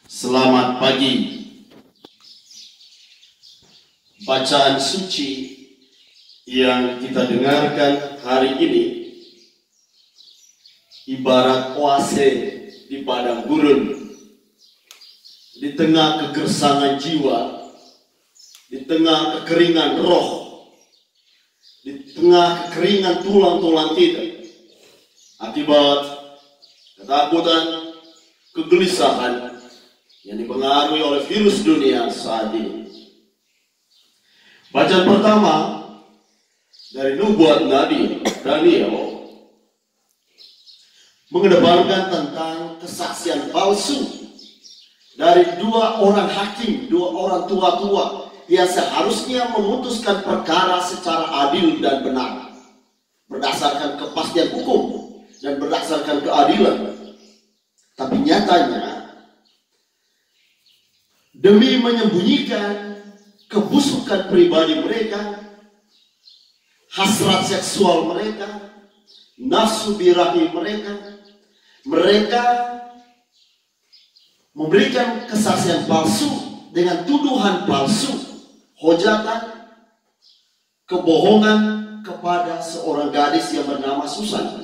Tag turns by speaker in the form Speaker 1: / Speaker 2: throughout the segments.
Speaker 1: Selamat pagi. Bacaan suci yang kita dengarkan hari ini ibarat oase di padang gurun, di tengah kegersangan jiwa, di tengah kekeringan roh, di tengah kekeringan tulang-tulang kita akibat ketakutan, kegelisahan yang dipengaruhi oleh virus dunia saat ini. Bacaan pertama dari nubuat Nabi Daniel mengedepankan tentang kesaksian palsu dari dua orang hakim, dua orang tua-tua yang seharusnya memutuskan perkara secara adil dan benar berdasarkan kepastian hukum dan berdasarkan keadilan. Tapi nyatanya demi menyembunyikan kebusukan pribadi mereka, hasrat seksual mereka, nafsu birahi mereka memberikan kesaksian palsu dengan tuduhan palsu, hujatan, kebohongan kepada seorang gadis yang bernama Susan.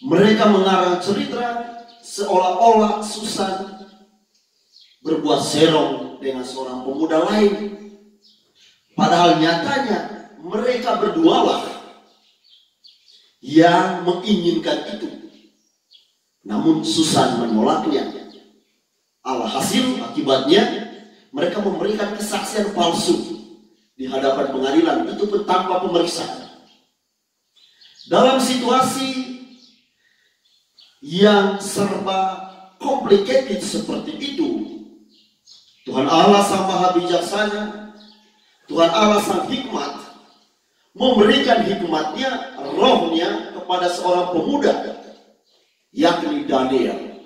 Speaker 1: Mereka mengarang cerita seolah-olah Susan berbuat serong dengan seorang pemuda lain. Padahal nyatanya mereka berdualah yang menginginkan itu. Namun Susan menolaknya. Alhasil akibatnya mereka memberikan kesaksian palsu di hadapan pengadilan, itu pun tanpa pemeriksaan. Dalam situasi yang serba complicated seperti itu, Tuhan Allah Sang Maha Bijaksana, Tuhan Allah Sang Hikmat memberikan hikmatnya, rohnya kepada seorang pemuda, yakni Daniel.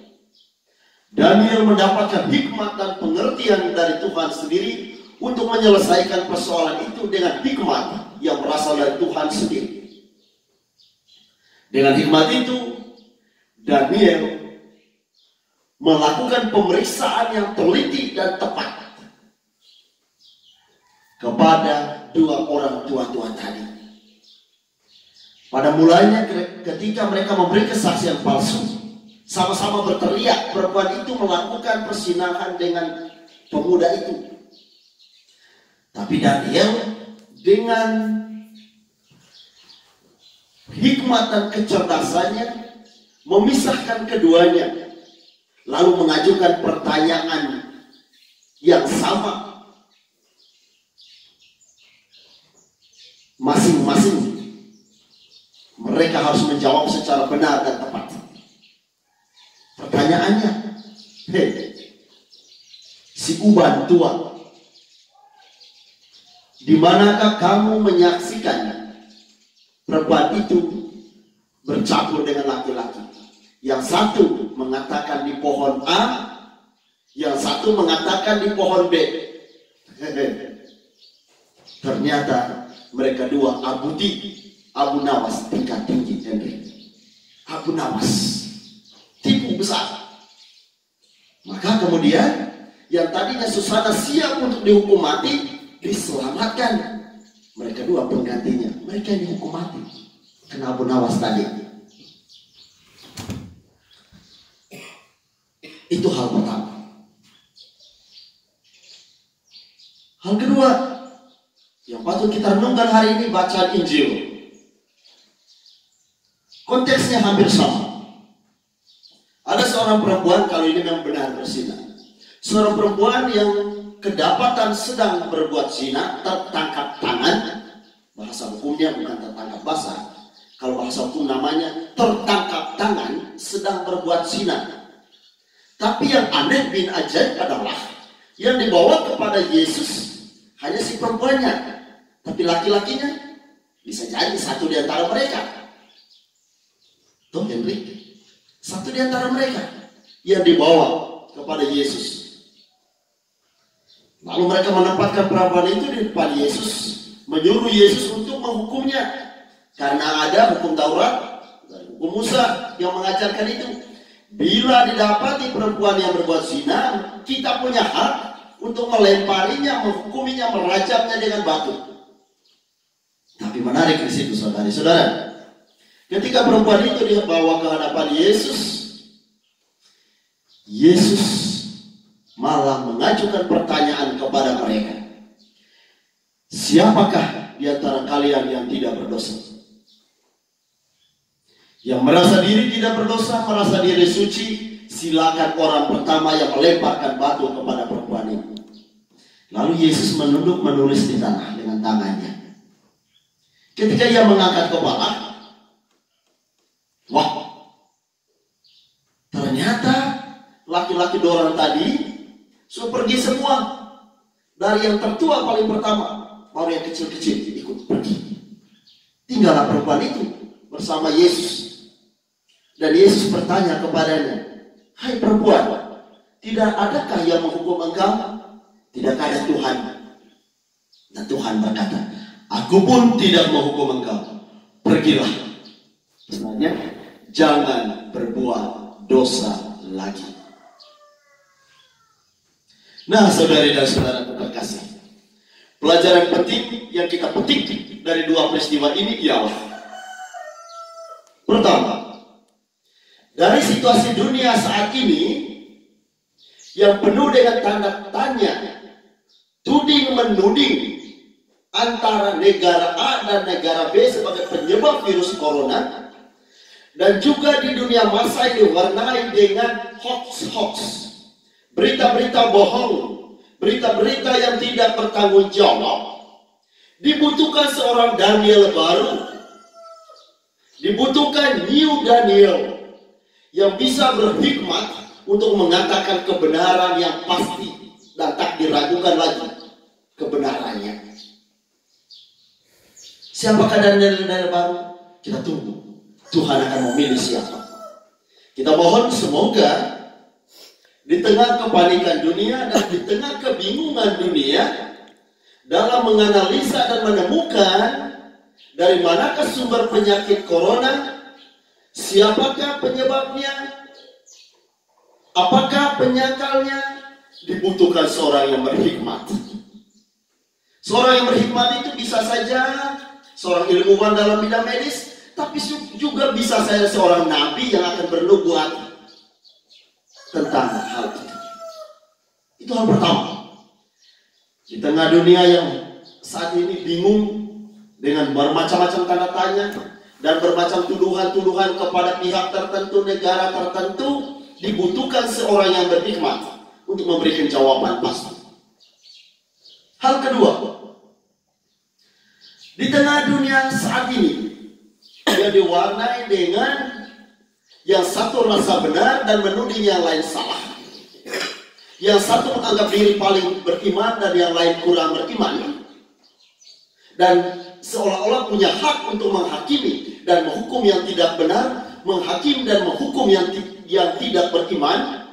Speaker 1: Daniel mendapatkan hikmat dan pengertian dari Tuhan sendiri untuk menyelesaikan persoalan itu dengan hikmat yang berasal dari Tuhan sendiri. Dengan hikmat itu, Daniel melakukan pemeriksaan yang teliti dan tepat kepada dua orang tua-tua tadi. Pada mulanya ketika mereka memberi kesaksian palsu, sama-sama berteriak, perempuan itu melakukan perzinahan dengan pemuda itu. Tapi Daniel dengan hikmat dan kecerdasannya memisahkan keduanya, lalu mengajukan pertanyaan yang sama. Masing-masing mereka harus menjawab secara benar dan tepat. Pertanyaannya, si uban tua, di manakah kamu menyaksikan perempuan itu bercampur dengan laki-laki? Yang satu mengatakan di pohon A, yang satu mengatakan di pohon B. Ternyata mereka dua Abu Nawas tingkat tinggi, Abu Nawas, tipu besar. Maka kemudian yang tadinya Susana siap untuk dihukum mati diselamatkan. Mereka dua penggantinya, mereka yang dihukum mati kena Abu Nawas tadi. Itu hal pertama. Hal kedua yang patut kita renungkan hari ini, bacaan Injil. Konteksnya hampir sama. Ada seorang perempuan, kali ini memang benar berzina. Seorang perempuan yang kedapatan sedang berbuat zina, tertangkap tangan. Bahasa hukumnya bukan tertangkap basah. Kalau bahasa hukum namanya tertangkap tangan sedang berbuat zina. Tapi yang aneh bin ajaib adalah yang dibawa kepada Yesus hanya si perempuannya, tapi laki-lakinya bisa jadi satu di antara mereka. Tuh Henry, satu di antara mereka yang dibawa kepada Yesus. Lalu mereka menempatkan perempuan itu di depan Yesus, menyuruh Yesus untuk menghukumnya. Karena ada hukum Taurat, dari hukum Musa yang mengajarkan itu. Bila didapati perempuan yang berbuat zina, kita punya hak untuk melemparinya, menghukuminya, merajamnya dengan batu. Tapi menarik di situ, saudara-saudara. Ketika perempuan itu dibawa ke hadapan Yesus, Yesus malah mengajukan pertanyaan kepada mereka. Siapakah di antara kalian yang tidak berdosa? Yang merasa diri tidak berdosa, merasa diri suci, silakan orang pertama yang melemparkan batu kepada perempuan itu. Lalu Yesus menunduk menulis di tanah dengan tangannya. Ketika ia mengangkat kepala, wah, ternyata laki-laki dorang tadi sudah pergi semua. Dari yang tertua paling pertama, baru yang kecil-kecil ikut pergi. Tinggallah perempuan itu bersama Yesus. Dan Yesus bertanya kepadanya, hai perempuan, tidak adakah yang menghukum engkau? Tidakkah ada Tuhan? Dan Tuhan berkata, aku pun tidak menghukum engkau. Pergilah. Sebenarnya, jangan berbuat dosa lagi. Nah, saudari dan saudara terkasih, pelajaran penting yang kita petik dari dua peristiwa ini ialah, pertama, dari situasi dunia saat ini yang penuh dengan tanda tanya, tuding-menuding antara negara A dan negara B sebagai penyebab virus corona, dan juga di dunia masa ini diwarnai dengan hoax-hoax, berita-berita bohong, berita-berita yang tidak bertanggung jawab, dibutuhkan seorang Daniel baru, dibutuhkan New Daniel, yang bisa berhikmat untuk mengatakan kebenaran yang pasti dan tak diragukan lagi kebenarannya. Siapakah Daniel baru? Kita tunggu. Tuhan akan memilih siapa. Kita mohon semoga di tengah kepanikan dunia dan di tengah kebingungan dunia dalam menganalisa dan menemukan dari manakah sumber penyakit corona, siapakah penyebabnya, apakah penyakalnya, dibutuhkan seorang yang berhikmat. Seorang yang berhikmat itu bisa saja seorang ilmuwan dalam bidang medis, tapi juga bisa saja seorang nabi yang akan bernubuat tentang hal itu. Itu hal pertama. Di tengah dunia yang saat ini bingung dengan bermacam-macam tanda tanya dan bermacam tuduhan-tuduhan kepada pihak tertentu, negara tertentu, dibutuhkan seorang yang berhikmat untuk memberikan jawaban pasti. Hal kedua, di tengah dunia saat ini yang diwarnai dengan yang satu rasa benar dan menuding yang lain salah, yang satu menganggap diri paling beriman dan yang lain kurang beriman, dan seolah-olah punya hak untuk menghakimi dan menghukum yang tidak benar, menghakimi dan menghukum yang tidak beriman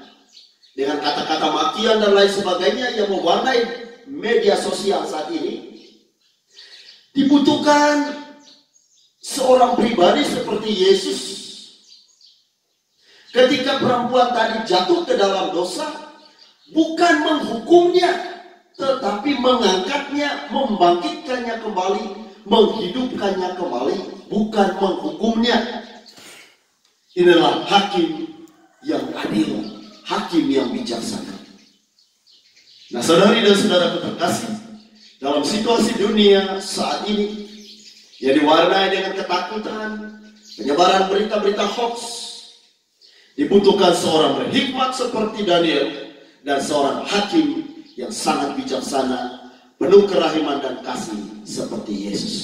Speaker 1: dengan kata-kata makian dan lain sebagainya yang mewarnai media sosial saat ini. Dibutuhkan seorang pribadi seperti Yesus. Ketika perempuan tadi jatuh ke dalam dosa, bukan menghukumnya, tetapi mengangkatnya, membangkitkannya kembali, menghidupkannya kembali, bukan menghukumnya. Inilah hakim yang adil, hakim yang bijaksana. Nah, saudari dan saudara terkasih, dalam situasi dunia saat ini yang diwarnai dengan ketakutan, penyebaran berita-berita hoax, dibutuhkan seorang berhikmat seperti Daniel dan seorang hakim yang sangat bijaksana, penuh kerahiman dan kasih seperti Yesus.